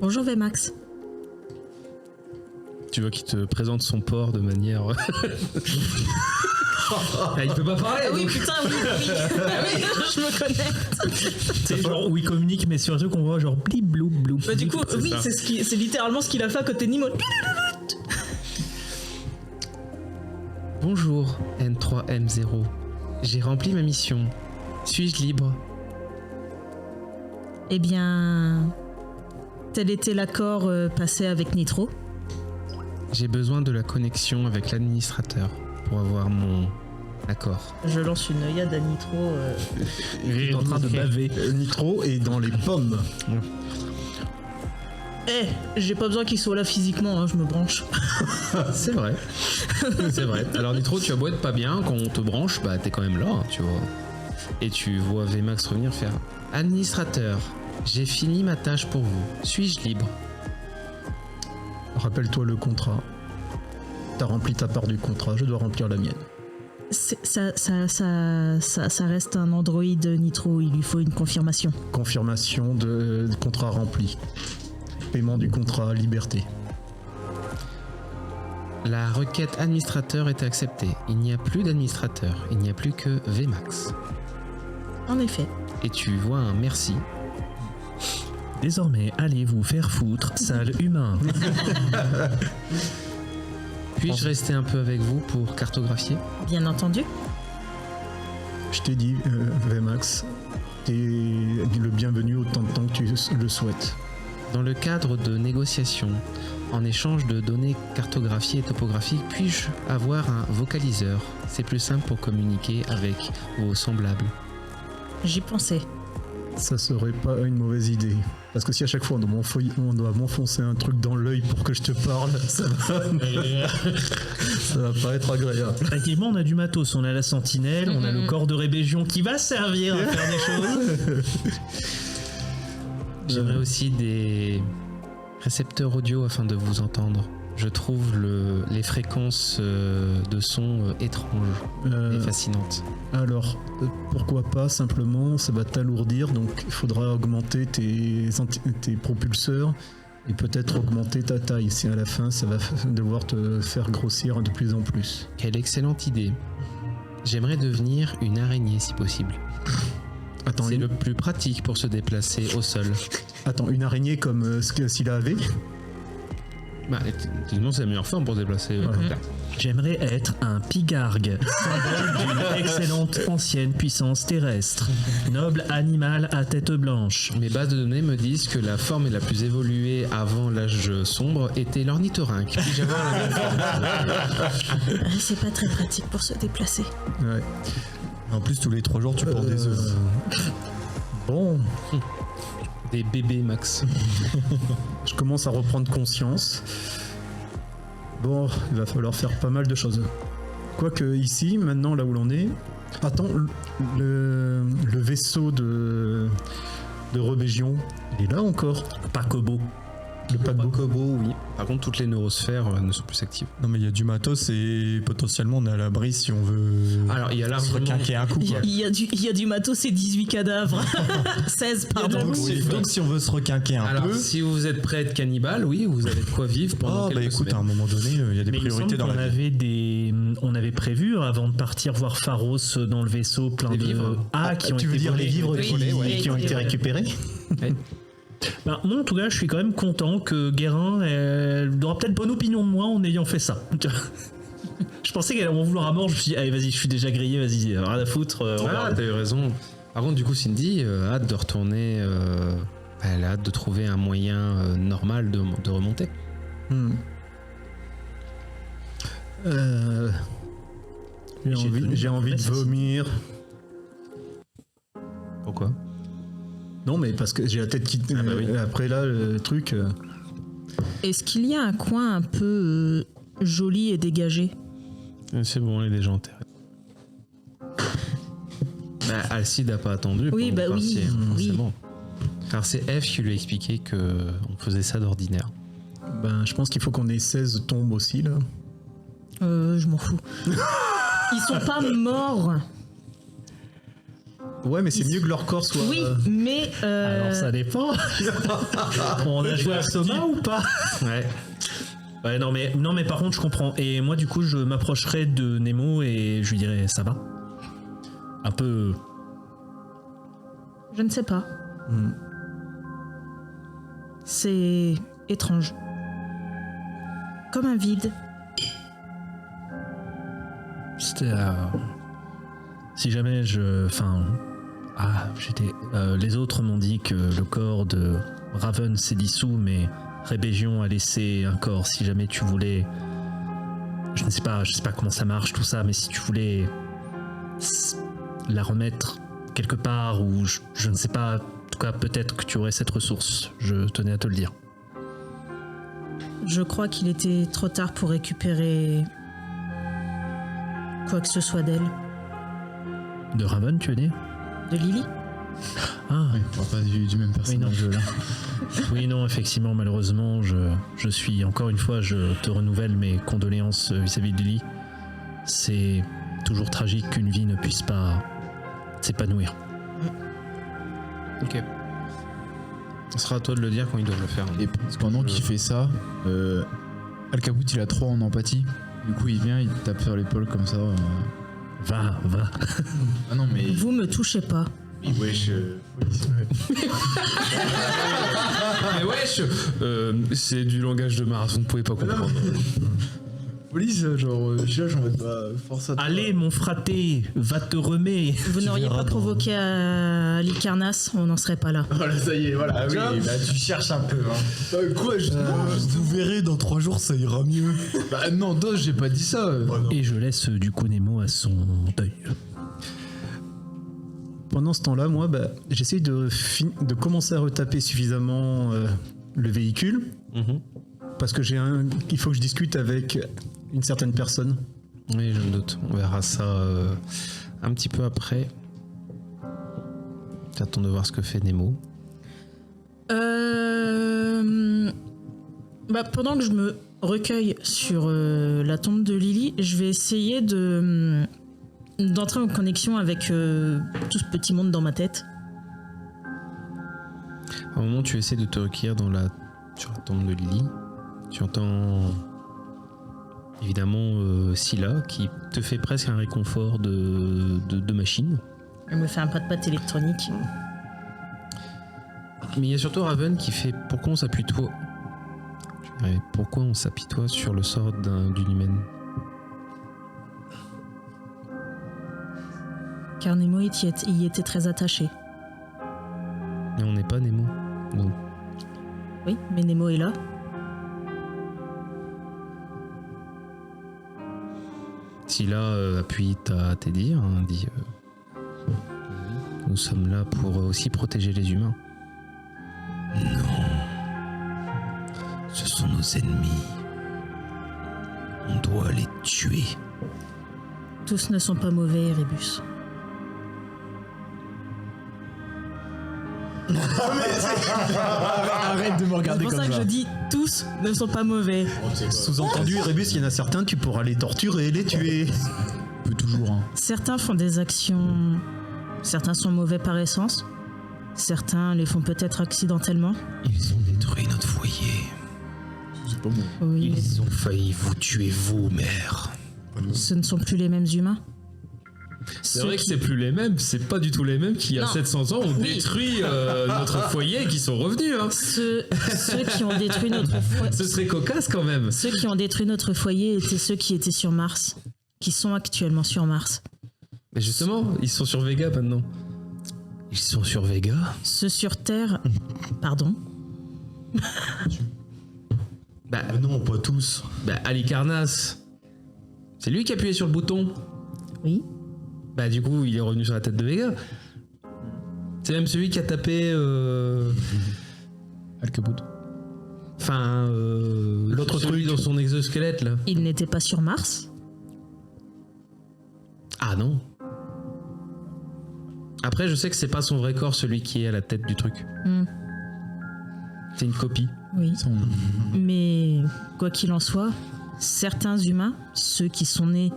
Bonjour Vmax. Tu vois qu'il te présente son port de manière... il peut pas parler. Ah oui, putain, oui. Ah oui, je me connecte. C'est genre où il communique, mais sur un truc qu'on voit genre blip blou blou. Bah du coup, oui, c'est littéralement ce qu'il a fait à côté de Nimo. Bonjour, N3M0. J'ai rempli ma mission. Suis-je libre? Eh bien, tel était l'accord passé avec Nitro. J'ai besoin de la connexion avec l'administrateur pour avoir mon accord. Je lance une œillade à Nitro. Il est en train de baver. Nitro est dans les pommes. J'ai pas besoin qu'il soit là physiquement, hein, je me branche. C'est vrai. C'est vrai. Alors Nitro, tu as beau être pas bien, quand on te branche, bah t'es quand même là, hein, tu vois. Et tu vois Vmax revenir faire « Administrateur, j'ai fini ma tâche pour vous. Suis-je libre ?» Rappelle-toi le contrat. T'as rempli ta part du contrat, je dois remplir la mienne. Ça reste un androïde Nitro, il lui faut une confirmation. Confirmation de contrat rempli. Paiement du contrat, liberté. La requête administrateur est acceptée. Il n'y a plus d'administrateur, il n'y a plus que Vmax. En effet. Et tu vois un merci. Désormais, allez vous faire foutre, sale humain. Puis-je rester un peu avec vous pour cartographier? Bien entendu. Je t'ai dit, Vmax, t'es le bienvenu autant de temps que tu le souhaites. Dans le cadre de négociations, en échange de données cartographiées et topographiques, puis-je avoir un vocaliseur? C'est plus simple pour communiquer avec vos semblables. J'y pensais. Ça serait pas une mauvaise idée. Parce que si à chaque fois on doit m'enfoncer un truc dans l'œil pour que je te parle, ça va pas être agréable. Effectivement, on a du matos, on a la sentinelle, on a le corps de rébellion qui va servir à faire des choses. J'aimerais aussi des récepteurs audio afin de vous entendre. Je trouve les fréquences de son étranges et fascinantes. Alors, pourquoi pas, simplement, ça va t'alourdir, donc il faudra augmenter tes propulseurs et peut-être augmenter ta taille. Si à la fin, ça va devoir te faire grossir de plus en plus. Quelle excellente idée. J'aimerais devenir une araignée si possible. Attends, c'est le plus pratique pour se déplacer au sol. Attends, une araignée comme ce que Scylla avait? Bah, effectivement, c'est la meilleure forme pour se déplacer. Ouais. J'aimerais être un pigargue, symbole d'une excellente ancienne puissance terrestre. Noble animal à tête blanche. Mes bases de données me disent que la forme la plus évoluée avant l'âge sombre était l'ornithorynque. Puis-je avoir la même forme? C'est pas très pratique pour se déplacer. Ouais. En plus, tous les 3 jours, tu portes des œufs. Bon. Des bébés, Max. Je commence à reprendre conscience. Bon, il va falloir faire pas mal de choses. Quoique ici, maintenant, là où l'on est... Attends, le vaisseau de Rebellion, il est là encore? Paquebot. Le Paquebot, oui. Par contre, toutes les neurosphères ne sont plus actives. Non, mais il y a du matos et potentiellement on est à l'abri si on veut. Alors, il y a se largement... requinquer un coup. Quoi. Il y a du matos et 18 cadavres. 16, pardon. Donc, si on veut se requinquer un Alors, peu. si vous êtes prêt à être cannibale, oui, vous avez de quoi vivre pendant quelques écoute, semaines. à un moment donné, il y a des Mais priorités dans la vie. On avait prévu avant de partir voir Pharos dans le vaisseau plein Des de vivres. qui ont tu veux été dire les volés. vivres Oui, qui ont été récupérés? Ouais. Bah, moi, en tout cas, je suis quand même content que Guérin aura peut-être bonne opinion de moi en ayant fait ça. Je pensais qu'elle allait m'en vouloir à mort. Je me suis dit, allez, vas-y, je suis déjà grillé, vas-y, rien à foutre. T'as eu raison. Par contre, du coup, Cindy a hâte de retourner. Elle a hâte de trouver un moyen normal de remonter. J'ai envie de vomir. Pourquoi? Non, mais parce que j'ai la tête qui... oui. Après là, le truc... Est-ce qu'il y a un coin un peu joli et dégagé? C'est bon, elle est déjà enterrée. Bah, Alcide n'a pas attendu. Oui, pour bah oui, partir. oui. C'est bon. Alors, c'est F qui lui a expliqué qu'on faisait ça d'ordinaire. Ben, je pense qu'il faut qu'on ait 16 tombes aussi, là. Je m'en fous. Ils sont pas morts. Ouais, mais c'est mieux que leur corps soit. Oui, mais Alors ça dépend. On a joué à Soma ou pas? Ouais. Ouais, non mais par contre je comprends. Et moi du coup je m'approcherai de Nemo et je lui dirai ça va. Un peu. je ne sais pas. C'est étrange. Comme un vide. C'était. Si jamais je. Enfin. Les autres m'ont dit que le corps de Raven s'est dissous, mais Rébellion a laissé un corps. Si jamais tu voulais. Je sais pas comment ça marche tout ça, mais si tu voulais la remettre quelque part ou je ne sais pas, en tout cas peut-être que tu aurais cette ressource. Je tenais à te le dire. Je crois qu'il était trop tard pour récupérer quoi que ce soit d'elle. De Raven, tu veux dire? De Lily? Ah, Ouais, on parle pas du même personnage là. oui, non, effectivement, malheureusement, je suis, encore une fois, je te renouvelle mes condoléances vis-à-vis de Lily. C'est toujours tragique qu'une vie ne puisse pas s'épanouir. Ok. Ce sera à toi de le dire quand ils doivent le faire. Et pendant qu'il fait ça, Alcabout il a 3 en empathie. Du coup il vient, il te tape sur l'épaule comme ça. Va. Ah non mais. Vous me touchez pas. Wesh. Mais wesh, c'est du langage de Mars, vous ne pouvez pas comprendre. Police, genre, je suis là, j'en mode pas force à toi. Allez, mon fraté, va te remer. Vous n'auriez verras pas provoqué Alicarnas, on n'en serait pas là. Voilà, ça y est, voilà. Ah oui, bah tu cherches un peu, hein. Quoi, Vous verrez, dans 3 jours, ça ira mieux. Bah non, Dos, j'ai pas dit ça. Et je laisse du coup Nemo à son deuil. Pendant ce temps-là, moi, j'essaye de commencer à retaper suffisamment le véhicule. Parce que il faut que je discute avec une certaine personne. Oui, je me doute. On verra ça un petit peu après. J'attends de voir ce que fait Nemo. Pendant que je me recueille sur la tombe de Lily, je vais essayer d'entrer en connexion avec tout ce petit monde dans ma tête. Au moment où tu essaies de te recueillir sur la tombe de Lily, tu entends évidemment Scylla qui te fait presque un réconfort de machine. Elle me fait un pas de patte électronique. Mais il y a surtout Raven qui fait pourquoi on s'apitoie sur le sort d'une humaine. Car Nemo y était très attaché. Mais on n'est pas Nemo. Donc Oui, mais Nemo est là. Scylla appuie tes dires, hein, dit nous sommes là pour aussi protéger les humains. Non. Ce sont nos ennemis. On doit les tuer. Tous ne sont pas mauvais, Erebus. Arrête de me C'est regarder pour comme ça que ça. je dis tous ne sont pas mauvais. Sous-entendu, Erebus, il y en a certains, tu pourras les torturer, les tuer. On peut toujours, hein. Certains font des actions... Certains sont mauvais par essence. Certains les font peut-être accidentellement. Ils ont détruit notre foyer. C'est pas bon. Oui, Ils ont failli vous tuer, vous, mère. ce ne sont plus les mêmes humains. C'est Ceux vrai que qui- c'est plus les mêmes, c'est pas du tout les mêmes qui, il y a Non. 700 ans, ont Oui. détruit notre foyer et qui sont revenus. Hein. Ceux qui ont détruit notre foyer... Ce serait cocasse quand même. Ceux qui ont détruit notre foyer étaient ceux qui étaient sur Mars. Qui sont actuellement sur Mars. Mais justement, ils sont sur Vega maintenant. Ils sont sur Vega. Ceux sur Terre... Pardon. Bah, Non, pas tous. Alicarnas, c'est lui qui a appuyé sur le bouton. Oui. Bah du coup, il est revenu sur la tête de Vega. C'est même celui qui a tapé... Alcabout. Enfin... L'autre celui truc. dans son exosquelette là. Il n'était pas sur Mars. Ah non. Après, je sais que c'est pas son vrai corps, celui qui est à la tête du truc. Hmm, C'est une copie. oui. Ça, on- Mais quoi qu'il en soit, certains humains, ceux qui sont nés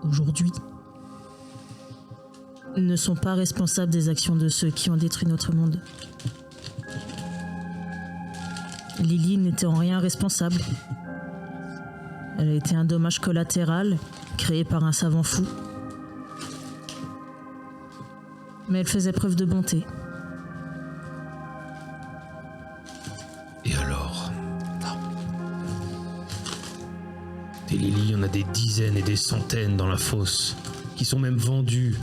aujourd'hui, ne sont pas responsables des actions de ceux qui ont détruit notre monde. Lily n'était en rien responsable. Elle a été un dommage collatéral créé par un savant fou. Mais elle faisait preuve de bonté. Et alors? Des Lily, il y en a des dizaines et des centaines dans la fosse, qui sont même vendus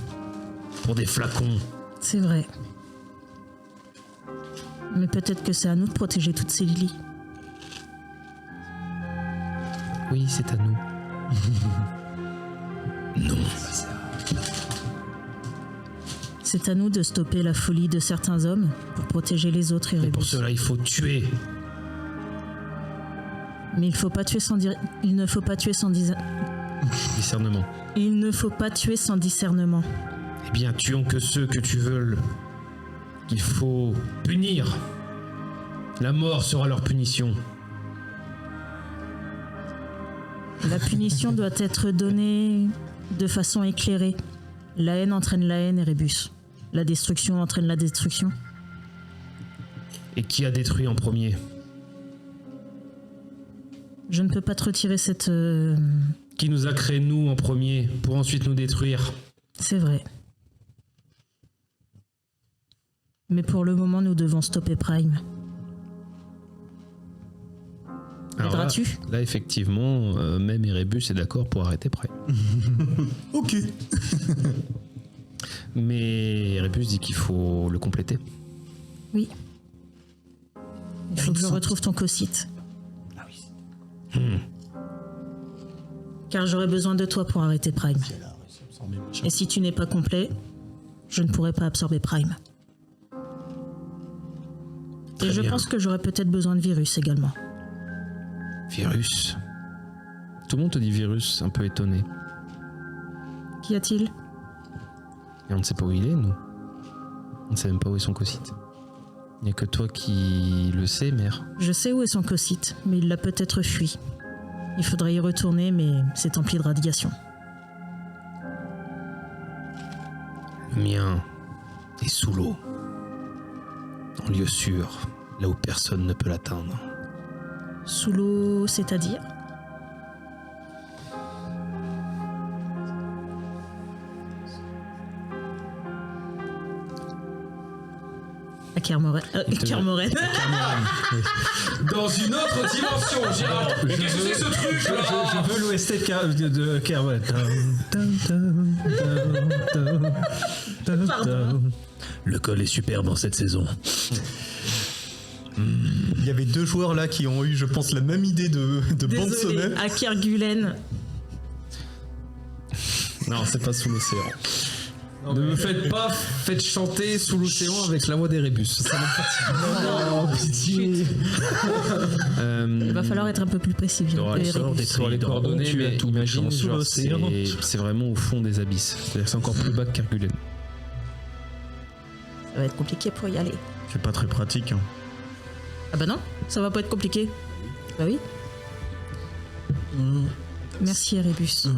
pour des flacons. C'est vrai. Mais peut-être que c'est à nous de protéger toutes ces Lily. Oui, c'est à nous. Non. C'est à nous de stopper la folie de certains hommes pour protéger les autres, Et pour Erebus. cela, il faut tuer. Mais il ne faut pas tuer sans Discernement. Il ne faut pas tuer sans discernement. Eh bien, tuons que ceux que tu veux. Il faut punir. La mort sera leur punition. La punition doit être donnée de façon éclairée. La haine entraîne la haine, Erebus. La destruction entraîne la destruction. Et qui a détruit en premier? Je ne peux pas te retirer cette... Qui nous a créé nous en premier pour ensuite nous détruire? C'est vrai. Mais pour le moment, nous devons stopper Prime. Alors Aideras-tu? là, effectivement, même Erebus est d'accord pour arrêter Prime. Ok. Mais Erebus dit qu'il faut le compléter. Oui. Il faut que je retrouve ton cocyte. Car j'aurai besoin de toi pour arrêter Prime. Et si tu n'es pas complet, je ne pourrai pas absorber Prime. Très Et je bien. pense que j'aurai peut-être besoin de Virus également. Virus. Tout le monde te dit virus, un peu étonné. Qu'y a-t-il? Et on ne sait pas où il est, nous. On ne sait même pas où est son cocyte. Il n'y a que toi qui le sais, mère. Je sais où est son cocyte, mais il l'a peut-être fui. Il faudrait y retourner, mais c'est empli de radiation. Le mien est sous l'eau. En lieu sûr, là où personne ne peut l'atteindre. Sous l'eau, c'est-à-dire? À Kermoren. Kermoren. Dans une autre dimension, Gérald. Mais qu'est-ce que c'est que ce truc là? Je veux l'OST de Kerwin. Le col est superbe en cette saison. Il y avait 2 joueurs là qui ont eu, je pense, la même idée de bande Désolé, sonore. à Kerguelen. Non, c'est pas sous l'océan. Ne me faites pas, faites chanter sous l'océan avec la voix d'Erebus. Ça me fatigue. Oh, pitié. Il va falloir être un peu plus précis. Sur les coordonnées, tu as mais tout imagine, sous genre, l'océan. c'est vraiment au fond des abysses. C'est-à-dire que c'est encore plus bas que Kerguelen. Ça va être compliqué pour y aller. C'est pas très pratique. Hein. Ah bah non, ça va pas être compliqué. Bah oui. Merci Erebus. Ouais.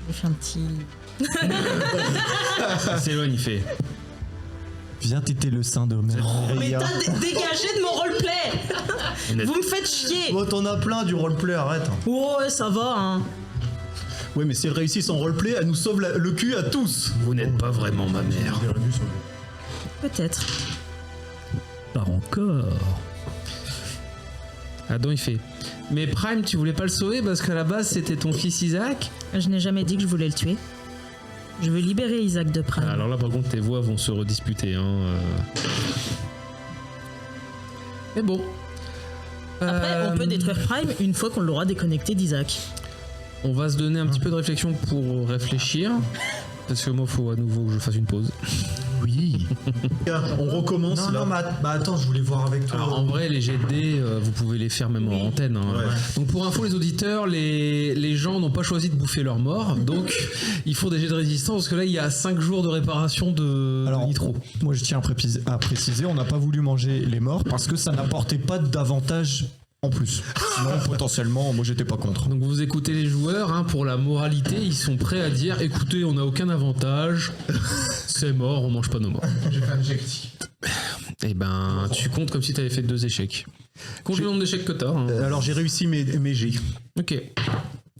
J'ai fait un petit... Il s'éloigne, il fait. Viens téter le sein de merde. Mais t'as dégagé de mon roleplay. Vous me faites chier. Bon, t'en as plein du roleplay, arrête. Oh ouais, ça va, hein. Ouais, mais si elle réussit son roleplay, elle nous sauve le cul à tous. Vous n'êtes pas vraiment ma mère. Peut-être. Pas encore. Adam, il fait. Mais Prime, tu voulais pas le sauver parce qu'à la base, c'était ton fils Isaac? Je n'ai jamais dit que je voulais le tuer. Je veux libérer Isaac de Prime. Alors là, par contre, tes voix vont se redisputer. Hein. Mais bon. Après, on peut détruire Prime une fois qu'on l'aura déconnecté d'Isaac. On va se donner un petit peu de réflexion pour réfléchir. Parce que moi, il faut à nouveau que je fasse une pause. Oui. On recommence Non, là. non, mais attends, je voulais voir avec toi. Alors en vrai, les jets de dés, vous pouvez les faire même en antenne. Hein. Ouais. Donc pour info, les auditeurs, les gens n'ont pas choisi de bouffer leur mort. Donc il faut des jets de résistance parce que là, il y a 5 jours de réparation de nitro. Moi, je tiens à préciser, on n'a pas voulu manger les morts parce que ça n'apportait pas d'avantage En plus. Sinon, potentiellement, moi j'étais pas contre. Donc vous écoutez les joueurs, hein, pour la moralité, ils sont prêts à dire écoutez, on n'a aucun avantage, c'est mort, on mange pas nos morts. J'ai fait un échec critique. Et ben, tu comptes comme si tu avais fait 2 échecs. Compte le nombre d'échecs que t'as. Hein. Alors j'ai réussi mes G. Ok.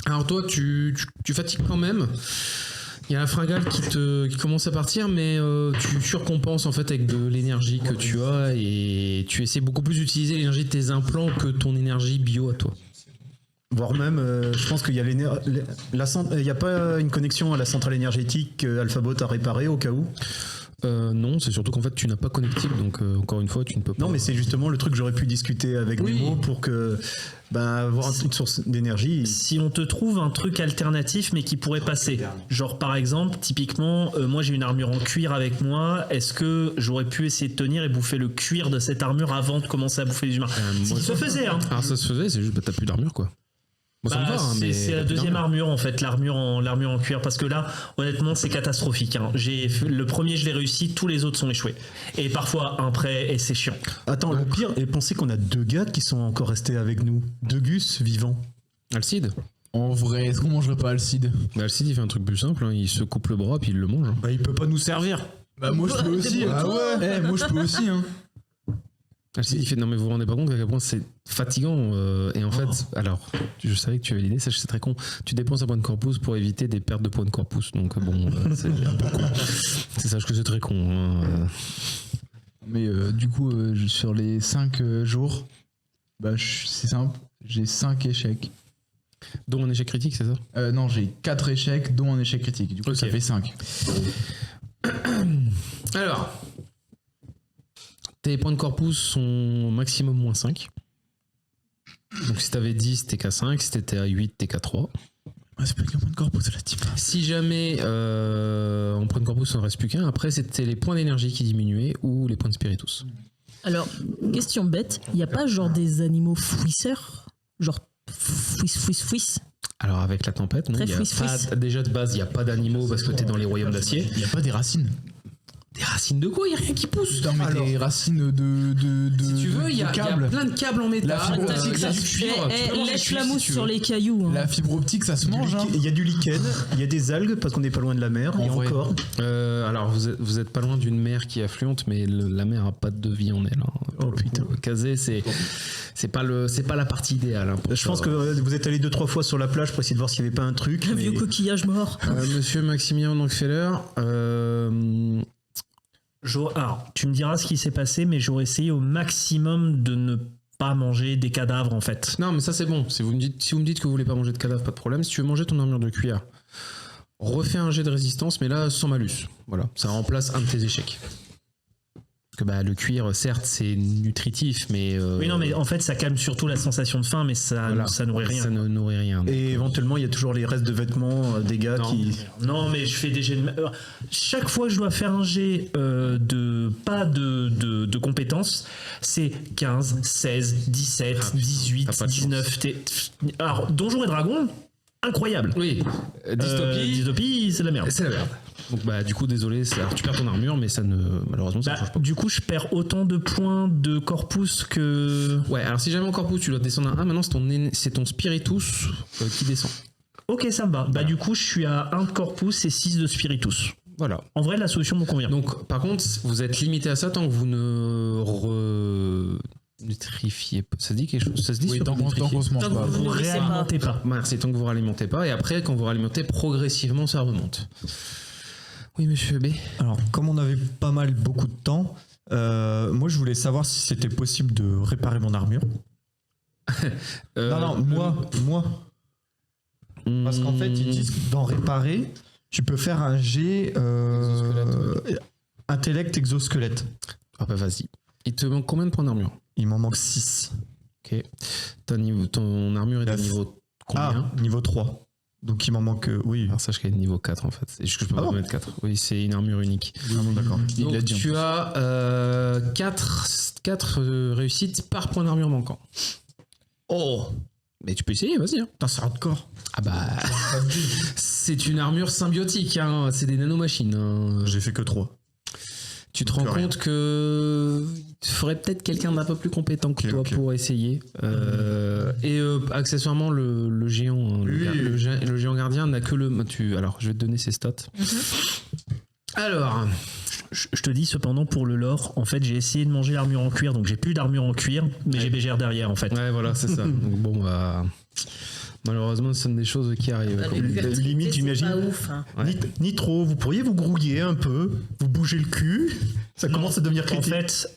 Alors toi, tu fatigues quand même. Il y a la fringale qui commence à partir, mais tu surcompenses en fait avec de l'énergie que tu as et tu essaies beaucoup plus d'utiliser l'énergie de tes implants que ton énergie bio à toi. Voire même, je pense qu'il y a il y a pas une connexion à la centrale énergétique Alphabot à réparer au cas où. Non, c'est surtout qu'en fait tu n'as pas connectique, donc encore une fois tu ne peux pas. Non, mais c'est justement le truc que j'aurais pu discuter avec Oui. Nemo pour que avoir une source d'énergie. Si on te trouve un truc alternatif mais qui pourrait passer, genre par exemple typiquement moi j'ai une armure en cuir avec moi, est-ce que j'aurais pu essayer de tenir et bouffer le cuir de cette armure avant de commencer à bouffer les humains? moi, Ça se faisait hein. Alors ça se faisait, c'est juste que t'as plus d'armure quoi. Moi, ça me va, hein, mais c'est la t'as plus deuxième d'armure. armure en fait, l'armure en cuir, parce que là honnêtement c'est catastrophique hein. Le premier je l'ai réussi, tous les autres sont échoués et parfois un prêt et c'est chiant. Attends, le pire est penser qu'on a 2 gars qui sont encore restés avec nous. 2 Gus vivants. Alcide. En vrai, est-ce qu'on mangerait pas Alcide? Bah, Alcide il fait un truc plus simple, hein, il se coupe le bras puis il le mange. Hein. Bah, il peut pas nous servir. Bah moi je peux aussi. Ah ouais. Moi je peux aussi hein. Alcide il fait non mais vous vous rendez pas compte à quel point c'est fatigant et en fait alors je savais que tu avais l'idée, ça c'est très con, tu dépenses un point de corpus pour éviter des pertes de points de corpus donc bon c'est un peu con, c'est ça que c'est très con hein. Mais du coup, sur les 5 jours, bah c'est simple, j'ai 5 échecs. Dont un échec critique, c'est ça? Non, j'ai 4 échecs, dont un échec critique. Du coup, Ok. ça fait 5. Alors tes points de corpus sont maximum moins 5. Donc si t'avais 10, t'es qu'à 5. Si t'étais à 8, t'es qu'à 3. Ah, c'est pas qu'un point de corpus, la type. Si jamais en point de corpus, il ne reste plus qu'un, après c'était les points d'énergie qui diminuaient ou les points de spiritus. Alors, question bête, il n'y a pas genre des animaux fouisseurs? Genre fouisse. Alors avec la tempête, non, Très il y a fouisse. pas, déjà de base, il n'y a pas d'animaux parce que t'es dans les royaumes d'acier. Il y a pas des racines. Des racines de quoi? Il n'y a rien qui pousse. Putain, mais des racines de Si tu veux, il y a câbles. plein de câbles en métal. La fibre optique, il y a ça du cuivre. Tu peux manger Lèche cuivre la si mousse tu sur veux. les cailloux. hein. La fibre optique, ça se mange. Hein. Il y a du lichen, il y a des algues parce qu'on n'est pas loin de la mer, En et vrai. encore. Alors vous êtes pas loin d'une mer qui est affluente, mais la mer a pas de vie en elle. Hein. Oh putain. Kazé, c'est pas la partie idéale. Hein, pour Je ça. pense que vous êtes allé 2-3 fois sur la plage pour essayer de voir s'il n'y avait pas un truc. Un mais- vieux coquillage mort. Monsieur Maximilien Rockefeller, Alors, tu me diras ce qui s'est passé, mais j'aurais essayé au maximum de ne pas manger des cadavres en fait. non mais ça c'est bon. Si vous me dites que vous voulez pas manger de cadavre, pas de problème. Si tu veux manger ton armure de cuir, refais un jet de résistance, mais là sans malus. Voilà, ça remplace un de tes échecs. Parce que le cuir, certes, c'est nutritif, mais Oui, non, mais en fait, ça calme surtout la sensation de faim, mais ça nourrit rien. Ça ne nourrit rien. Et éventuellement, il y a toujours les restes de vêtements des gars Non. qui. Non, mais je fais des jets de... Chaque fois que je dois faire un jet de compétences, c'est 15, 16, 17, Ah, putain, 18, t'as pas de 19... Alors, Donjons et Dragons, incroyable. Oui, dystopie, Dystopie, c'est de la merde. c'est la merde. Donc du coup, désolé, alors tu perds ton armure, mais ça ne malheureusement ça ne change pas. Du coup, je perds autant de points de corpus que... Ouais, alors si jamais en corpus tu dois descendre à 1, maintenant c'est ton spiritus qui descend. Ok, ça me va. Du coup, je suis à 1 de corpus et 6 de spiritus. Voilà. En vrai, la solution me convient. Donc, par contre, vous êtes limité à ça tant que vous ne nutrifiez pas. Ça se dit quelque chose? Ça se dit Oui, sur tant qu'on se mange Tant que pas. vous nourrissez pas. réalimentez pas. Merci, tant que vous ralimentez pas. Et après, quand vous ralimentez, progressivement, ça remonte. Oui, monsieur B. Alors, comme on avait beaucoup de temps, moi je voulais savoir si c'était possible de réparer mon armure. Non, moi. Parce qu'en fait, ils disent que dans réparer, tu peux faire un jet intellect exosquelette. Ah bah vas-y. Il te manque combien de points d'armure? Il m'en manque 6. Ok. Ton armure est de 9. niveau combien? Niveau 3. Donc il m'en manque, oui. Alors sache qu'elle est de niveau 4 en fait. C'est juste que je peux Ah pas bon mettre 4. Oui, c'est une armure unique. D'accord. Donc tu as 4 réussites par point d'armure manquant. Oh, Mais tu peux essayer, vas-y. Hein. putain, c'est hardcore. Ah bah... c'est une armure symbiotique, hein. C'est des nanomachines. Hein. J'ai fait que 3. Tu te rends Plus rien. compte que il te faudrait peut-être quelqu'un d'un peu plus compétent que toi pour essayer. Et accessoirement, le géant, hein, le géant gardien n'a que le. Alors, je vais te donner ses stats. Alors, Je te dis cependant pour le lore, en fait j'ai essayé de manger l'armure en cuir, donc j'ai plus d'armure en cuir, mais j'ai Bégère derrière en fait. ouais, voilà, c'est ça. Donc, bon, bah. Malheureusement, ce sont des choses qui arrivent. Limite, j'imagine. Pas ouf. Hein. Ouais. Nitro, vous pourriez vous grouiller un peu, vous bougez le cul, ça commence à devenir En critique. fait,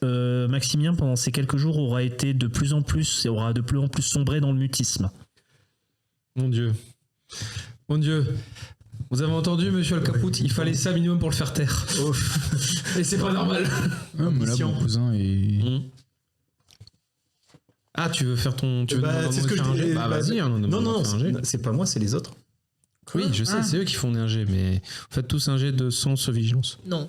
Maximien pendant ces quelques jours aura été de plus en plus sombré dans le mutisme. Mon Dieu. Mon Dieu. Vous avez entendu, monsieur Alcapout, il fallait ça minimum pour le faire taire. Et c'est pas normal. Ah, mais là, mon cousin est. Ah, tu veux faire ton. Tu veux Bah, nous c'est ce que je faire un jet dis. Bah, vas-y, hein, non, faire un jet. c'est pas moi, c'est les autres. Oui, je sais, c'est eux qui font un jet, mais faites tous un jet de sens vigilance. Non.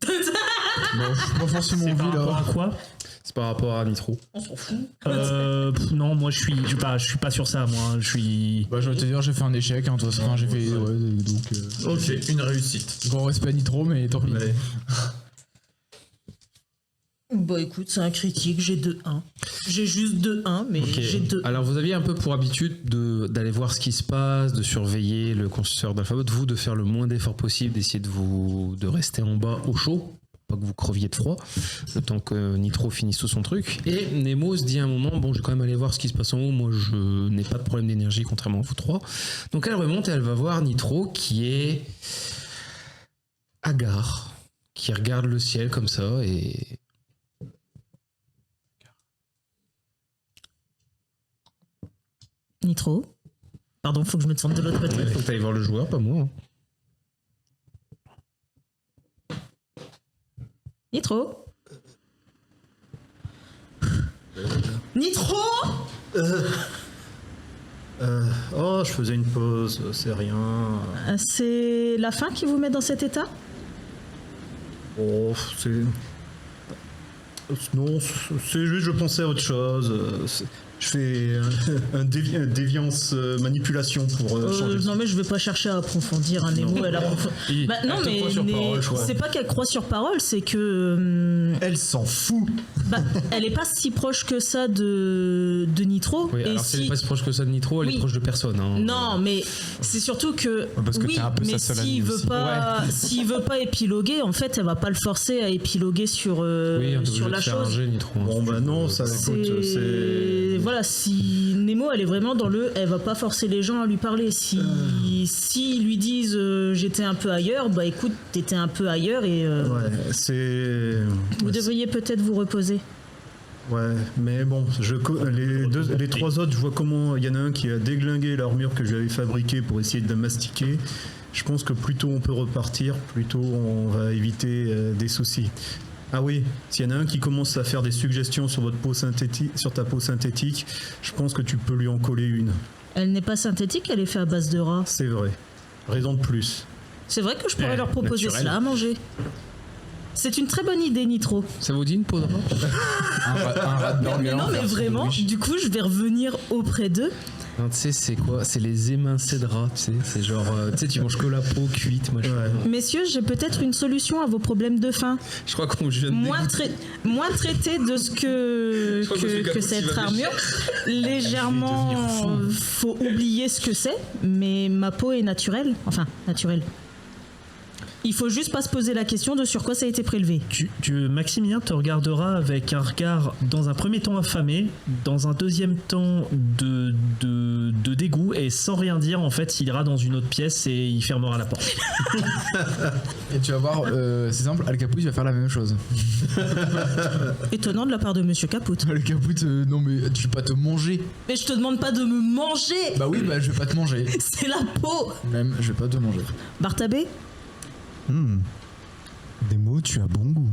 Bon, je suis pas forcément C'est par envie rapport à là. quoi C'est par rapport à Nitro. On s'en fout. Non, moi je suis pas sur ça, moi je suis. Bah, je vais te dire, j'ai fait un échec, hein, toi, enfin, j'ai fait. Ouais, donc. Ok, une réussite. Grand respect à Nitro, mais tant pis. Ouais. Bah écoute, c'est un critique, j'ai 2-1. J'ai juste 2-1, mais Ok. j'ai 2. Alors, vous aviez un peu pour habitude d'aller voir ce qui se passe, de surveiller le constructeur d'Alphabot, vous de faire le moins d'efforts possible, d'essayer de rester en bas au chaud, pas que vous creviez de froid, le temps que Nitro finisse tout son truc. Et Nemo se dit à un moment, bon, je vais quand même aller voir ce qui se passe en haut, moi je n'ai pas de problème d'énergie contrairement à vous trois. Donc elle remonte et elle va voir Nitro qui est hagard, qui regarde le ciel comme ça et... Nitro. Pardon, faut que je me tourne de l'autre côté. Il faut que tu ailles voir le joueur, pas moi. Nitro. Nitro. Oh, je faisais une pause, c'est rien. C'est la faim qui vous met dans cet état? Oh, c'est. Non, c'est juste, je pensais à autre chose. Je fais un déviance manipulation pour changer. Non mais je vais pas chercher à approfondir un Nemo. Elle approfondit. Bah, non Elle te mais croit sur parole, je crois. c'est pas qu'elle croit sur parole, c'est que Elle s'en fout. bah, elle est pas si proche que ça de Nitro. Oui, et alors si elle si est pas si proche que ça de Nitro, elle Oui. est proche de personne. Hein. non mais c'est surtout que Parce que oui, t'es un peu mais sa seule s'il amie veut aussi. pas s'il veut pas épiloguer, en fait elle va pas le forcer à épiloguer sur Oui, on est sur obligé la de faire un chose. jet, Nitro. hein. Bon, bah non, ça écoute, c'est. Voilà, si Nemo elle est vraiment dans le elle va pas forcer les gens à lui parler. Si ils lui disent j'étais un peu ailleurs, bah écoute, t'étais un peu ailleurs et Ouais, c'est. vous devriez peut-être vous reposer. Ouais, mais bon, les trois autres, je vois comment il y en a un qui a déglingué l'armure que j'avais fabriquée pour essayer de la mastiquer. Je pense que plus tôt on peut repartir, plus tôt on va éviter des soucis. Ah oui, s'il y en a un qui commence à faire des suggestions sur votre peau synthétique, sur ta peau synthétique, je pense que tu peux lui en coller une. Elle n'est pas synthétique, elle est faite à base de rats. C'est vrai. Raison de plus. C'est vrai que je pourrais leur proposer naturel. cela à manger. C'est une très bonne idée, Nitro. Ça vous dit une peau de rat Un rat de Mais non, mais vraiment, du coup, je vais revenir auprès d'eux. Non, tu sais, c'est quoi? C'est les émincés de rat, tu sais. C'est genre, tu sais, tu manges que la peau cuite, machin. Ouais. Messieurs, j'ai peut-être une solution à vos problèmes de faim. Je crois qu'on vient de Moins traité de ce que, Je crois que Monsieur que Capote, il cette va armure. Légèrement, faut oublier ce que c'est, mais ma peau est naturelle. Enfin, naturelle. Il faut juste pas se poser la question de sur quoi ça a été prélevé. Maximilien te regardera avec un regard, dans un premier temps affamé, dans un deuxième temps de dégoût, et sans rien dire, en fait, il ira dans une autre pièce et il fermera la porte. Et tu vas voir, c'est simple, Al Caput il va faire la même chose. Étonnant de la part de Monsieur Caput. Al Caput, non mais tu vas pas te manger. Mais je te demande pas de me manger. Bah oui, bah je vais pas te manger. C'est la peau. Même, je vais pas te manger. Bartabé. Nemo, tu as bon goût.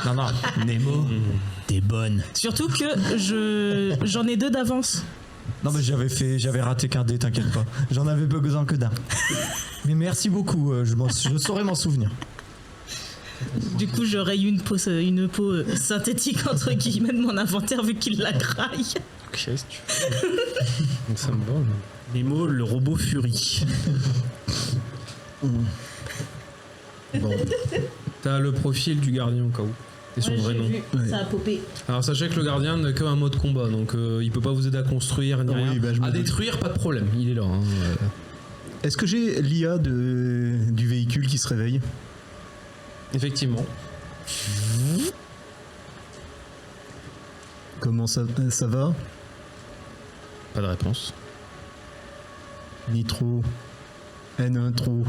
Non, Nemo, t'es bonne. Surtout que j'en ai 2 d'avance. Non mais j'avais raté qu'un dé, t'inquiète pas. J'en avais besoin que d'un. Mais merci beaucoup, je saurais m'en souvenir. Du coup, j'aurais eu une peau synthétique entre guillemets de mon inventaire vu qu'il la graille. Qu'est-ce que tu fais? Donc ça me va. Nemo, le robot furie. Bon. T'as le profil du gardien au cas où. Et son vrai nom. Ça a popé. Alors sachez que le gardien n'a qu'un mode combat, donc il peut pas vous aider à construire ni Ah oui, rien. bah, je me à doute. détruire, pas de problème, il est là. Hein. Est-ce que j'ai l'IA du véhicule qui se réveille? Effectivement. Comment ça va? Pas de réponse. Nitro. N1 trop.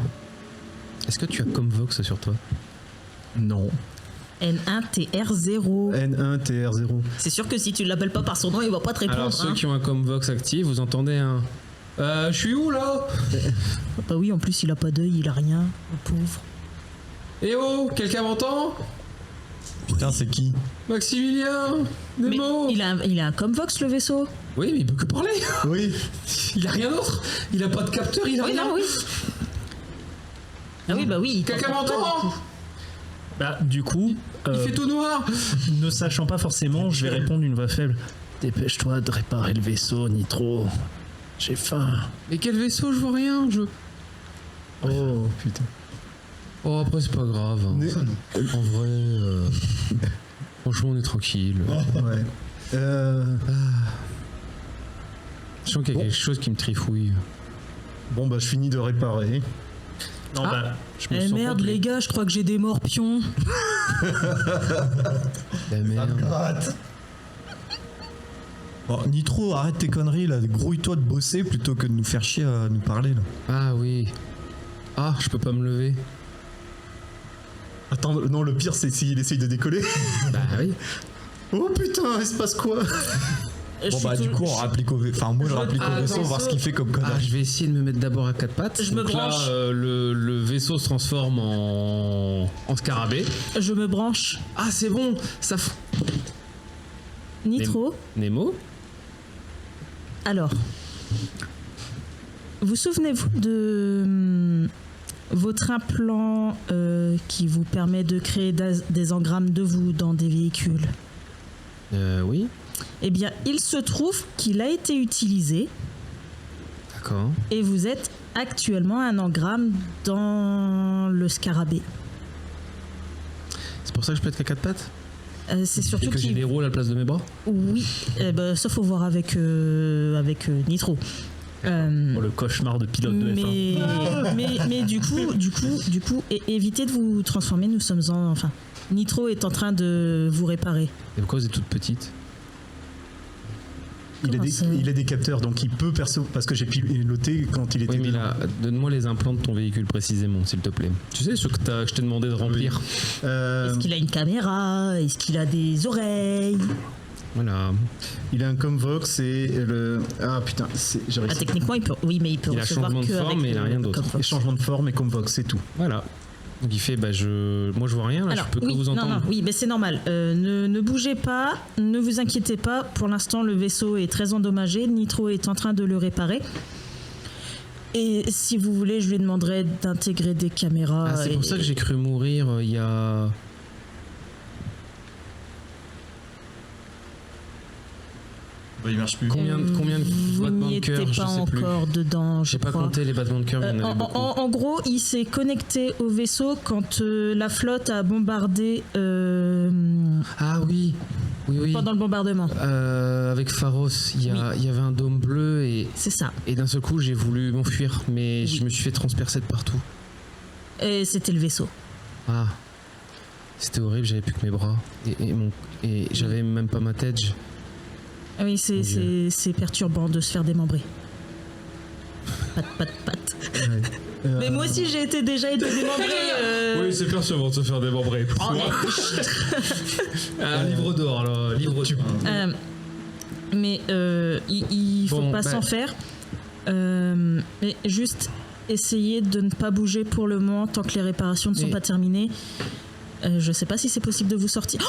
Est-ce que tu as Comvox sur toi? Non. N1TR0. N1 TR0. C'est sûr que si tu l'appelles pas par son nom, il va pas te répondre. Alors ceux hein. qui ont un Comvox actif, vous entendez un... je suis où là? Bah oui, en plus il a pas d'œil, il a rien, le pauvre. Eh oh, quelqu'un m'entend? Putain, c'est qui? Maximilien, Mais Nemo. il a un Comvox le vaisseau. Oui, mais il peut que parler. Oui. Il a rien d'autre. Il a pas de capteur, il a Oui, rien. non, oui. Ah oui, bah oui. il Quelqu'un t'entend pas, du m'entend? coup. Bah, du coup, Il fait tout noir. ne sachant pas forcément, je vais répondre d'une voix faible. Dépêche-toi de réparer le vaisseau, Nitro. J'ai faim. Mais quel vaisseau? Je vois rien. Oh putain. Oh, après c'est pas grave. Hein. En vrai, franchement on est tranquille. Ouais. Je sens qu'il y a quelque chose qui me trifouille. Bon bah je finis de réparer. Non, bah, je me Eh sens merde, complet. les gars, je crois que j'ai des morpions. La merde. Bon, Nitro, arrête tes conneries là, grouille-toi de bosser plutôt que de nous faire chier à nous parler là. Ah oui. Ah, je peux pas me lever. Attends, non, le pire c'est s'il essaye de décoller. Bah oui. Oh putain, il se passe quoi? Bon bah du coup on rapplique au vaisseau, enfin moi je rapplique au vaisseau, voir ce qu'il fait comme Ah, connerie. je vais essayer de me mettre d'abord à quatre pattes. Je me Donc là, branche. le vaisseau se transforme en scarabée. Je me branche. Ah, c'est bon. Ça. Nitro. Nemo. Alors, vous souvenez-vous de votre implant qui vous permet de créer des engrammes de vous dans des véhicules? Oui. Eh bien, il se trouve qu'il a été utilisé D'accord. et vous êtes actuellement un engramme dans le scarabée. C'est pour ça que je peux être qu'à quatre pattes. C'est Et surtout que j'ai qu'il... des roues à la place de mes bras. Oui, ça faut voir avec Nitro. Oh, le cauchemar de pilote de F1. Mais du coup, évitez de vous transformer. Nous sommes enfin, Nitro est en train de vous réparer. Et pourquoi vous êtes toute petite? Comment ça Il a des capteurs, donc il peut percevoir, parce que j'ai piloté quand il était Oui, mais dedans. là, donne-moi les implants de ton véhicule précisément, s'il te plaît. Tu sais ce que je t'ai demandé de remplir? Est-ce qu'il a une caméra? Est-ce qu'il a des oreilles? Voilà. Il a un Comvox et le... Ah putain, j'ai Ah, réussi. techniquement, il peut Il a recevoir changement de que forme, avec mais il a le rien d'autre. Comvox. Et changement de forme et Comvox, c'est tout. Voilà. Donc il fait, moi je vois rien, là, Alors, je peux oui, que vous entendre. non, oui, mais c'est normal. Ne bougez pas, ne vous inquiétez pas. Pour l'instant, le vaisseau est très endommagé. Nitro est en train de le réparer. Et si vous voulez, je lui demanderai d'intégrer des caméras. Ah, c'est pour et- ça que j'ai cru mourir il y a... Bah, il marche plus. Combien de Vous battements n'y de cœur? étiez Je pas sais plus. encore dedans, je J'ai pas crois. compté les battements de cœur, mais il y en avait beaucoup. En gros, il s'est connecté au vaisseau quand la flotte a bombardé Ah oui, oui. pendant le bombardement. Avec Pharos, il y avait un dôme bleu C'est ça. et d'un seul coup j'ai voulu m'enfuir, mais Oui. je me suis fait transpercer de partout. Et c'était le vaisseau. Ah, c'était horrible, j'avais plus que mes bras et j'avais même pas ma tête. Ah oui, c'est perturbant de se faire démembrer. Pat. Mais moi aussi, j'ai déjà été démembré. c'est perturbant de se faire démembrer. Un livre d'or, là, livre d'or. Mais il faut Bon, pas s'en faire. Mais juste essayer de ne pas bouger pour le moment tant que les réparations ne sont Mais- pas terminées. Je sais pas si c'est possible de vous sortir.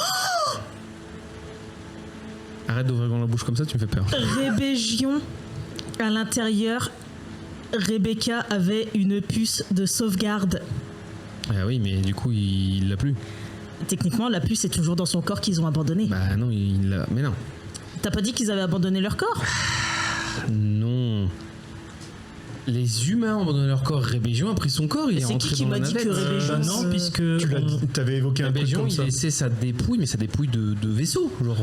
Arrête d'ouvrir grand la bouche comme ça, tu me fais peur. Rébellion à l'intérieur. Rebecca avait une puce de sauvegarde. Ah oui, mais du coup il l'a plus. Techniquement, la puce est toujours dans son corps qu'ils ont abandonné. Bah non, il l'a. Mais non. T'as pas dit qu'ils avaient abandonné leur corps? Non. Les humains ont abandonné leur corps, Rébégion a pris son corps, il est C'est rentré qui dans la m'a dit navette. que Rébégion... non, puisque Tu avais évoqué un truc Rébégion, comme il ça. laissait sa dépouille, mais sa dépouille de vaisseau. Genre,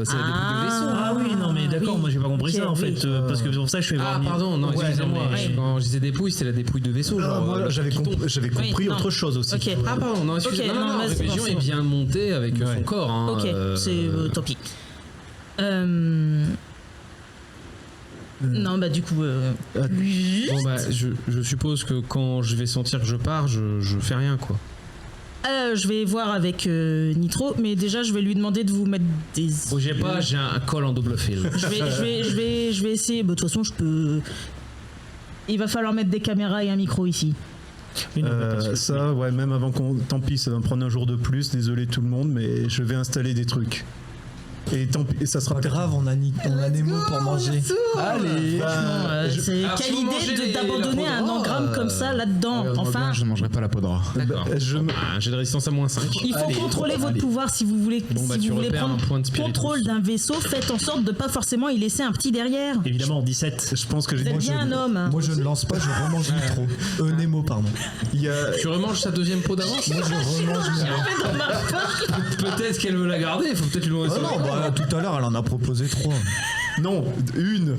c'est la dépouille de vaisseau. Ah oui, non mais d'accord, oui. moi j'ai pas compris Ok, ça en oui. fait, parce que c'est pour ça que je fais Ah, voir. pardon, non, Ouais, excusez-moi. non, mais- Quand je disais dépouille, c'était la dépouille de vaisseau. Ah, Genre, moi, le j'avais piton. compris Oui, non. autre chose aussi. Ok. Ah, pardon, non, excusez-moi. Ok, non, non, mais c'est Rébégion bon, est c'est bon. bien monté avec son corps. Hein, Ok, c'est tant pis. Non, bah du coup... Bon, bah, je suppose que quand je vais sentir que je pars, je fais rien, quoi. je vais voir avec Nitro, mais déjà je vais lui demander de vous mettre des... Bougez pas, j'ai un col en double fil. Je vais essayer. Bah, de toute façon, je peux... Il va falloir mettre des caméras et un micro ici. Oui, non, mais parce que- Ça, ouais, même avant qu'on... Tant pis, ça va me prendre un jour de plus, désolé tout le monde, mais je vais installer des trucs. Et tant pis, et ça sera Pas peut-être... grave, on a Nemo pour manger. Allez. C'est Alors, si quelle vous mangez idée la d'abandonner peau de un rat, engramme comme ça là-dedans. Enfin, je ne mangerai pas la peau de rat. D'accord. J'ai de résistance à moins 5. il faut contrôler votre pouvoir si vous voulez. Bon, bah, si tu vous voulez repères prendre un point de spiritus. contrôle d'un vaisseau, faites en sorte de pas forcément y laisser un petit derrière. Évidemment, 17. Je pense que j'ai... Vous êtes bien un homme. Moi je ne lance pas, je remange Nitro. Nemo, pardon. Il y a... Tu remanges sa deuxième peau d'avance. Moi je remange Nemo. Peut-être qu'elle veut la garder, il faut peut-être lui demander Oh ça. non, bah, tout à l'heure elle en a proposé 3. Non, une.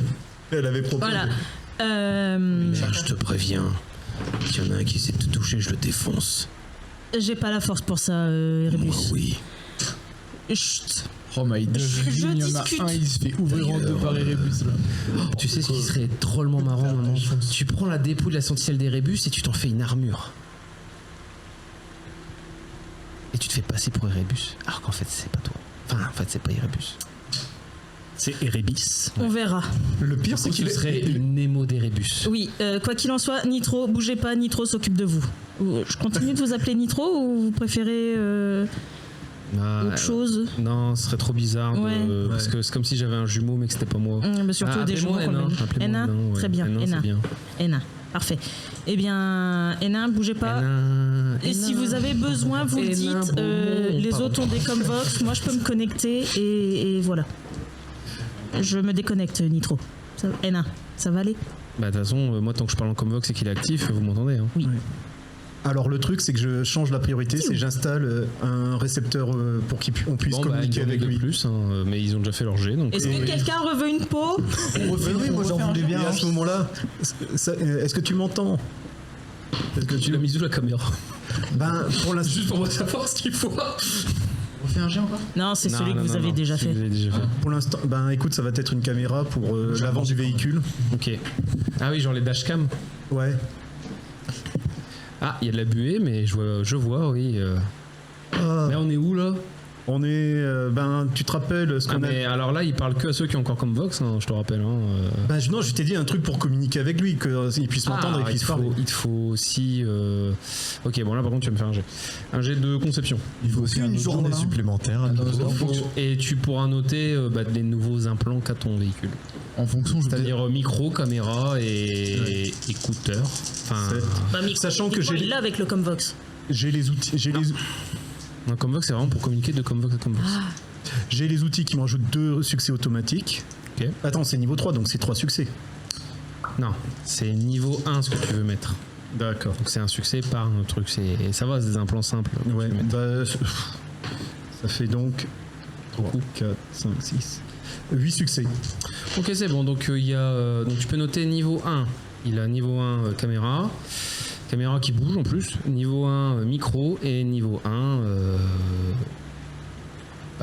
Elle avait proposé. Voilà. Je te préviens, s'il y en a un qui essaie de te toucher, je le défonce. J'ai pas la force pour ça, Erebus. Oh oui. Chut. Oh my god, Je il y en a discute. un, il se fait ouvrir en deux par Erebus là. Tu sais ce qui serait drôlement marrant, maman? Tu prends la dépouille de la sentinelle d'Erebus et tu t'en fais une armure. Et tu te fais passer pour Erebus, alors qu'en fait c'est pas toi. Enfin, en fait c'est pas Erebus. C'est Erebis. On verra. Le pire, c'est Tu qu'il serais une Nemo d'Erebus. Oui, quoi qu'il en soit, Nitro, bougez pas, Nitro s'occupe de vous. Je continue de vous appeler Nitro ou vous préférez Ah, autre chose? Non, ce serait trop bizarre. Parce que c'est comme si j'avais un jumeau mais que c'était pas moi. Bah, surtout des appelez-moi jumeaux qu'on Hénin. mène. Appelez-moi Hénin, Hénin, ouais. très bien, Hénin, Hénin. c'est bien. Hénin, parfait. Eh bien, Hénin, bougez pas. Hénin, Et si Hénin. vous avez besoin, vous le Hénin, dites. Beaumont, Les pardon. autres ont des Comvox, moi je peux me connecter et voilà. Je me déconnecte, Nitro. Hénin, ça va aller? Bah de toute façon, moi tant que je parle en Comvox et qu'il est actif, vous m'entendez. Hein. Alors le truc, c'est que je change la priorité, c'est que j'installe un récepteur pour qu'on puisse Bon, bah, communiquer une avec de lui. plus, hein, mais ils ont déjà fait leur jet. Donc, Est-ce que quelqu'un reveut une peau? Oui, moi j'en voulais Et bien. à ce moment-là, est-ce que tu m'entends? Est-ce que tu l'as mis où la caméra? Ben, pour l'instant, Juste pour savoir ce qu'il faut. On fait un jet encore? Non, c'est celui que vous avez déjà fait. pour l'instant, ben écoute, ça va être une caméra pour l'avant du véhicule. Ok. Ah oui, genre les dashcams. Ouais. Ah, il y a de la buée, mais je vois, oui. Ah, Là, on est où là? on est, ben, tu te rappelles ce Ah, qu'on a. mais alors là, il parle que à ceux qui ont encore Comvox, hein, je te rappelle. Hein, Ben, non, je t'ai dit un truc pour communiquer avec lui, qu'il puisse m'entendre et qu'il puisse parler. il te faut aussi. Ok, bon là par contre tu vas me faire un jet. Un jet de conception. Il faut aussi une journée supplémentaire. à Nitro. Et tu pourras noter les nouveaux implants qu'a ton véhicule. En fonction, je vais C'est-à-dire micro, caméra et écouteurs. Enfin, Bah, Sachant que il l'a avec le Comvox. J'ai les outils, un Comvox c'est vraiment pour communiquer de Comvox à Comvox. j'ai les outils qui me rajoutent 2 succès automatiques. Ok. Attends, c'est niveau 3, donc c'est 3 succès. Non, c'est niveau 1 ce que tu veux mettre. D'accord. Donc c'est un succès par un truc. Ça va, c'est des implants simples. que Ouais, tu veux mettre. bah, ça fait donc 3, 4, 5, 6, 8 succès. Ok, c'est bon. Donc, il y a, donc tu peux noter niveau 1. Il a niveau 1 caméra. Caméra qui bouge en plus. Niveau 1 micro. Et niveau 1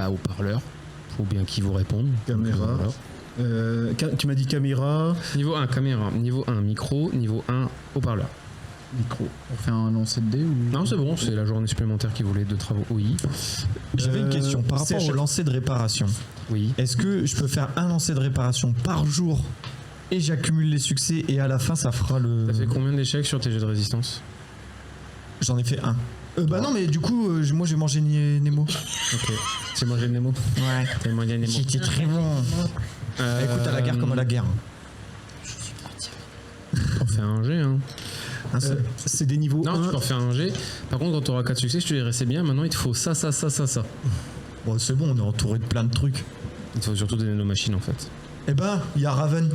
haut-parleur. Faut bien qu'il vous réponde. Caméra. Tu m'as dit caméra, Niveau 1 caméra. Niveau 1 micro. Niveau 1 haut-parleur. micro. On fait un lancer de dés ou... Non, c'est bon. C'est la journée supplémentaire qui voulait de travaux. Oui. J'avais une question par c'est rapport au lancer de réparation. Oui. Est-ce que je peux faire un lancer de réparation par jour et j'accumule les succès et à la fin ça fera le. T'as fait combien d'échecs sur tes jets de résistance? J'en ai fait un. Bah non, mais du coup, moi j'ai mangé Nemo. Ok. C'est mangé le Nemo. Ouais. T'as mangé le Nemo. J'étais très bon. Écoute, à la guerre comme à la guerre. On fait un jet, hein. c'est des niveaux Non, 1. tu peux en faire un jet. Par contre, quand tu auras 4 succès, je te dirais c'est bien. Maintenant, il te faut ça. Bon, c'est bon, on est entouré de plein de trucs. Il te faut surtout des nanomachines en fait. Eh ben, il y a Raven.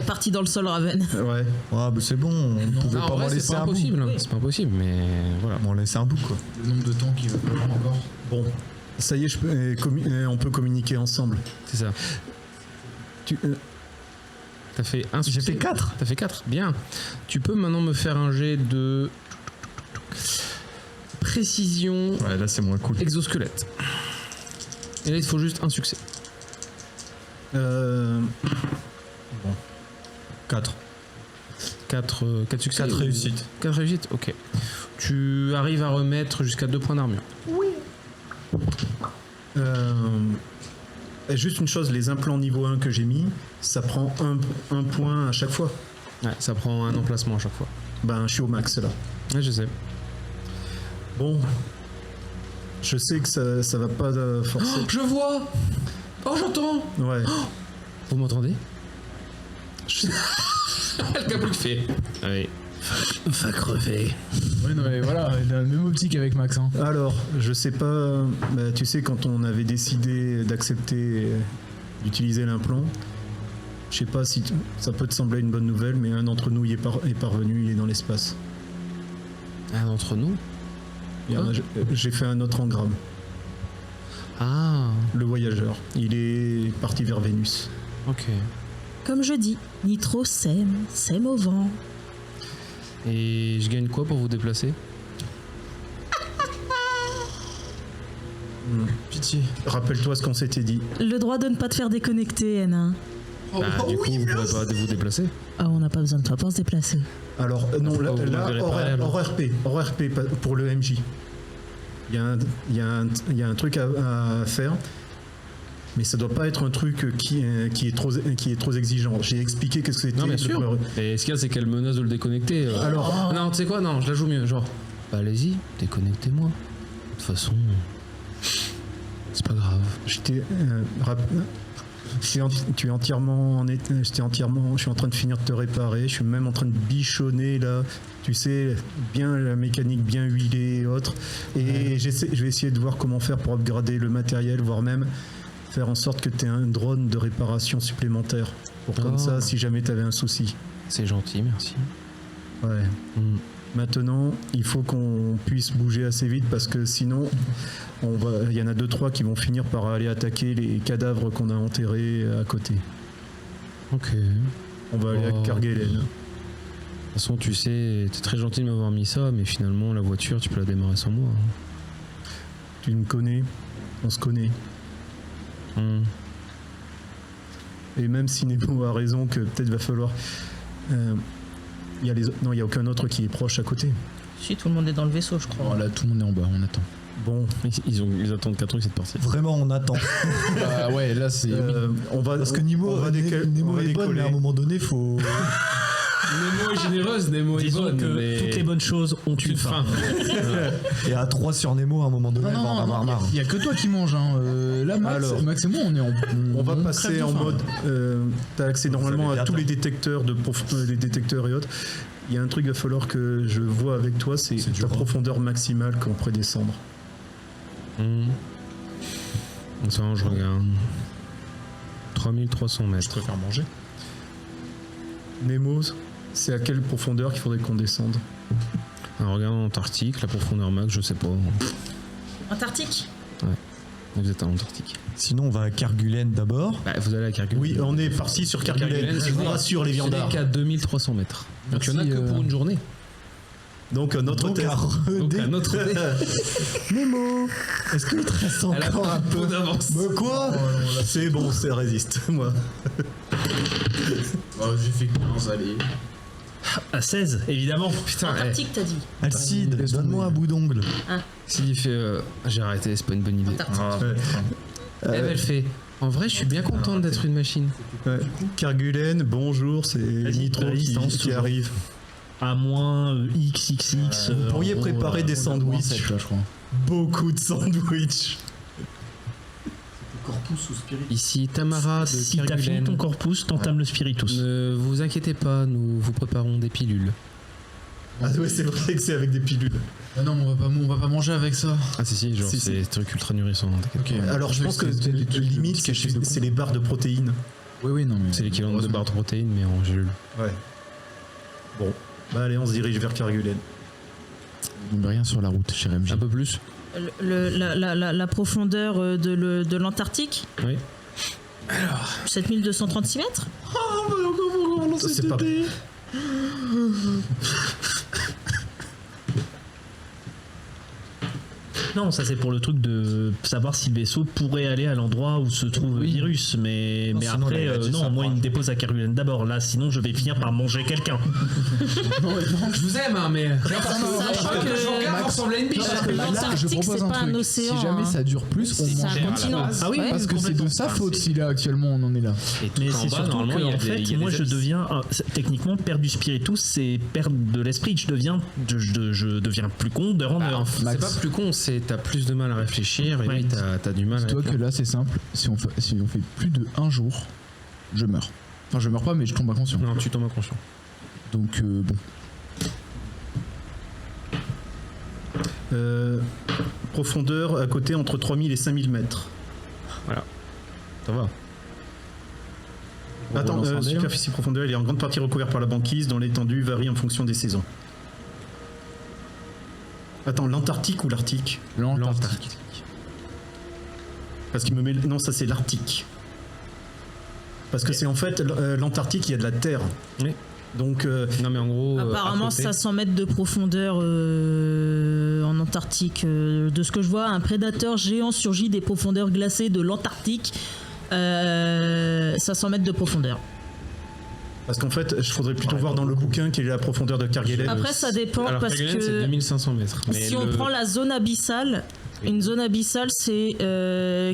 Parti dans le sol, Raven. Ouais. Ah, bah c'est bon, on pouvait Non, en pas m'en vrai, c'est laisser pas un bout. impossible. C'est pas impossible, mais voilà. M'en laisser un bout, quoi. Le nombre de temps qu'il va falloir encore. Bon, ça y est, on peut communiquer ensemble. C'est ça. T'as fait un J'ai succès. fait 4. T'as fait 4, bien. Tu peux maintenant me faire un jet de précision Ouais, là c'est moins cool. exosquelette. Et là, il te faut juste un succès. 4. 4 succès. 4 réussites. 4 réussites, ok. Tu arrives à remettre jusqu'à 2 points d'armure. Juste une chose, les implants niveau 1 que j'ai mis, ça prend un point à chaque fois. Ouais, ça prend un emplacement à chaque fois. Ben, je suis au max là. Ouais, je sais. Bon, je sais que ça va pas forcer. Je vois. Oh, j'entends. Ouais. Vous m'entendez? Le capuc fait. Allez. Va crever. Ouais, non, mais voilà, il a la même optique avec Max. Hein. Alors, je sais pas, bah, tu sais, quand on avait décidé d'accepter d'utiliser l'implant, je sais pas si ça peut te sembler une bonne nouvelle, mais un d'entre nous y est parvenu, il est dans l'espace. Un d'entre nous? J'ai fait un autre engramme. Ah, Le voyageur, il est parti vers Vénus. ok. Comme je dis, Nitro sème au vent. Et je gagne quoi pour vous déplacer? Pitié. Rappelle-toi ce qu'on s'était dit. Le droit de ne pas te faire déconnecter, N1. Bah, du coup, vous pourrez pas vous déplacer. Ah, on n'a pas besoin de toi pour se déplacer. Alors, non, Pourquoi vous là, me verrez pas, alors hors RP, pas- pour le MJ. Il y a un truc à faire, mais ça doit pas être un truc qui est trop exigeant. J'ai expliqué qu'est-ce que c'était. Non, bien sûr. Et ce qu'il y a, c'est qu'elle menace de le déconnecter. Alors- Non, tu sais quoi? Non, je la joue mieux. Genre, bah allez-y, déconnectez-moi. De toute façon, c'est pas grave. J'étais tu es entièrement je suis en train de finir de te réparer, je suis même en train de bichonner là, tu sais, bien la mécanique bien huilée et autres, et je vais essayer de voir comment faire pour upgrader le matériel, voire même faire en sorte que tu aies un drone de réparation supplémentaire pour comme Oh. ça si jamais tu avais un souci. C'est gentil, merci. Ouais. Hmm. Maintenant, il faut qu'on puisse bouger assez vite parce que sinon, il y en a 2-3 qui vont finir par aller attaquer les cadavres qu'on a enterrés à côté. Ok. On va aller à Oh. Kerguelen. De toute façon, tu sais, t'es très gentil de m'avoir mis ça, mais finalement, la voiture, tu peux la démarrer sans moi. Tu me connais, on se connaît. Hmm. Et même si Nemo a raison que peut-être va falloir... il n'y a aucun autre qui est proche à côté. Si, tout le monde est dans le vaisseau, je crois. Bon, là, tout le monde est en bas, on attend. Bon, Ils attendent qu'un truc, c'est de partir. Vraiment, on attend. Bah ouais, là, c'est. on va... Parce que on Nemo, va Nemo est bonne, mais à un moment donné, faut. Nemo est généreuse, Nemo est Disons bonne, que mais... toutes les bonnes choses ont une fin. Et à 3 sur Nemo, à un moment donné, Non, elle va en non, avoir non, marre. il y a que toi qui manges. Hein. Là, Alors. Max et moi, on est en. On va crève passer de en faim. mode... tu as accès normalement allez à tous bien les détecteurs, les détecteurs et autres. Il y a un truc qu'il va falloir que je vois avec toi, c'est dur, ta hein. profondeur maximale qu'on pourrait descendre. Ça, je regarde. 3300 mètres. Je préfère manger. Nemo, c'est à quelle profondeur qu'il faudrait qu'on descende? Alors, regarde en Antarctique, la profondeur max, je sais pas. Antarctique. Vous êtes en Antarctique. Sinon, on va à Kerguelen d'abord. Bah, vous allez à Kerguelen. Oui, on est parti sur Kerguelen. Je vous rassure les Ce n'est viandards. qu'à 2300 mètres. Donc, il n'y en a Merci, que pour une journée. Donc un autre Donc, test. Donc, un autre dé. Nemo, est-ce qu'il te reste Elle a encore pas un peu d'avance. Mais quoi C'est bon, ça résiste, moi. J'ai fait 15, allez. À 16, évidemment. Putain, Antarctique, t'as dit. Alcide, Laisse donne-moi un tomber. bout d'ongle. s'il y fait... j'ai arrêté, c'est pas une bonne idée. Antarctique. Elle fait... En vrai, je suis bien contente d'être une machine. Ouais. Kerguelen, bonjour, c'est Vas-y, Nitro résistance, qui toujours. arrive. À moins XXX. Vous pourriez préparer des sandwichs. 7, là, je crois. Beaucoup de sandwichs. Corpus ou spirit. Ici, Tamara de Si t'as fini Kerguelen. ton corpus, t'entames le spiritus. Ne vous inquiétez pas, nous vous préparons des pilules. Ah ouais, c'est vrai que c'est avec des pilules. Ah non, on va pas manger avec ça. Ah si, genre Si, c'est des trucs ultra nourrissants. t'inquiète Ok. pas. Alors je pense que limite, c'est les barres de protéines. Oui, non, mais. C'est l'équivalent de barres de protéines, mais en gélule. Ouais. Bon, bah allez, on se dirige vers Kerguelen. Il n'y a rien sur la route, cher MJ. Un peu plus. La profondeur de l'Antarctique, Oui. 7236 mètres. Ça, c'est pas... Non, ça c'est pour le truc de savoir si le vaisseau pourrait aller à l'endroit où se trouve le virus, mais sinon, après, il a dit ça, moi il me franchement. dépose à Kerguelen d'abord, là, sinon je vais finir par manger quelqu'un. Je vous aime, hein, mais. Sachant que Je regarde, vous ressemblez à une biche. Là, je l'Antarctique, propose c'est un pas un truc. océan. Si jamais hein. ça dure plus, on C'est mange un continent. Ah oui, parce que c'est de complètement. sa faute si là actuellement on en est là. Et tout Mais en c'est bas, surtout normalement, que, il y a en des- fait, il y a moi des je abysses. deviens, techniquement, perdre du spiritus, c'est perdre de l'esprit, je deviens plus con d'heure en heure. C'est pas plus con, c'est t'as plus de mal à réfléchir et Ouais. oui, t'as du mal à. Dis-toi que là c'est simple, si on fait plus de 1 jour, je meurs. Enfin je meurs pas mais je tombe inconscient. Non, tu tombes inconscient. Donc bon. Profondeur à côté entre 3000 et 5000 mètres. Ça va. Attends, relance un dé, superficie profondeur, il est en grande partie recouvert par la banquise, dont l'étendue varie en fonction des saisons. Attends, l'Antarctique ou l'Arctique? L'Antarctique. Parce qu'il me met... Non, ça c'est l'Arctique. Parce que c'est en fait l'Antarctique, il y a de la terre. Oui. Donc, Non, mais en gros. Apparemment, à côté- 500 mètres de profondeur en Antarctique. De ce que je vois, un prédateur géant surgit des profondeurs glacées de l'Antarctique. 500 mètres de profondeur. parce qu'en fait, il faudrait plutôt voir dans le bouquin quelle est la profondeur de Kerguelen. Après, ça dépend Alors, parce Kerguelen, c'est que 2500 mètres. Mais si on prend la zone abyssale, une zone abyssale, c'est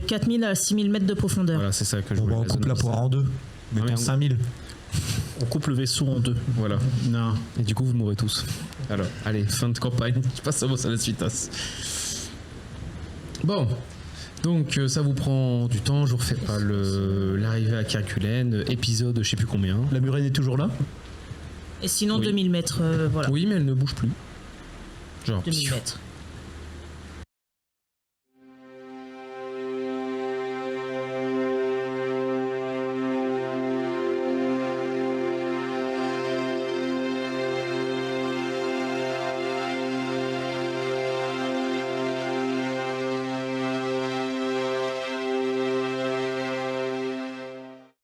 4000 à 6000 mètres de profondeur. Voilà, c'est ça que je Bon, voulais. on la coupe zone la poire en deux. mais Mettons en- 5000. On coupe le vaisseau en deux. Voilà. Non. Et du coup, vous mourrez tous. Alors, allez, fin de campagne. Je passe à la suite. Bon. Donc, ça vous prend du temps. Je vous refais pas l'arrivée à Kerguelen. Épisode, je sais plus combien. La murène est toujours là? Et sinon, Oui. 2000 mètres, voilà. Oui, mais elle ne bouge plus. Genre, 2000 mètres.